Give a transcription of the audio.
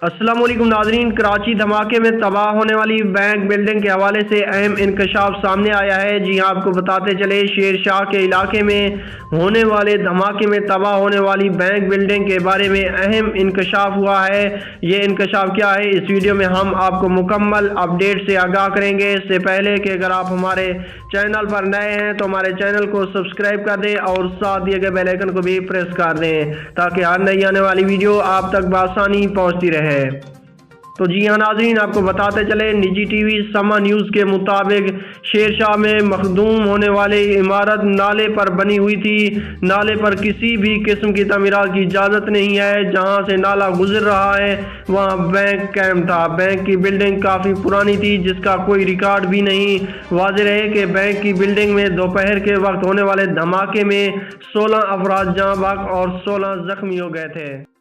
अस्सलाम वालेकुम नाज़रीन, कराची धमाके में तबाह होने वाली बैंक बिल्डिंग के हवाले से अहम इंकशाफ सामने आया है। जी हाँ, आपको बताते चले, शेर शाह के इलाके में होने वाले धमाके में तबाह होने वाली बैंक बिल्डिंग के बारे में अहम इंकशाफ हुआ है। ये इंकशाफ क्या है, इस वीडियो में हम आपको मुकम्मल अपडेट से आगाह करेंगे। इससे पहले कि अगर आप हमारे चैनल पर नए हैं तो हमारे चैनल को सब्सक्राइब कर दें और साथ दिए गए बेल आइकन को भी प्रेस कर दें ताकि हर नई आने वाली वीडियो आप तक बआसानी पहुंचती रहे। तो जी हाँ नाज़रीन, आपको बताते चले, निजी टीवी समा न्यूज़ के मुताबिक शेरशाह में मखदूम होने वाली इमारत नाले पर बनी हुई थी। नाले पर किसी भी किस्म की तमीरात की इजाज़त नहीं है। जहां से नाला गुजर रहा है वहां बैंक कायम था। बैंक की बिल्डिंग काफ़ी पुरानी थी जिसका कोई रिकॉर्ड भी नहीं। वाज़ेह है कि बैंक की बिल्डिंग में दोपहर के वक्त होने वाले धमाके में 16 अफराद जाँ बहक और 16 जख्मी हो गए थे।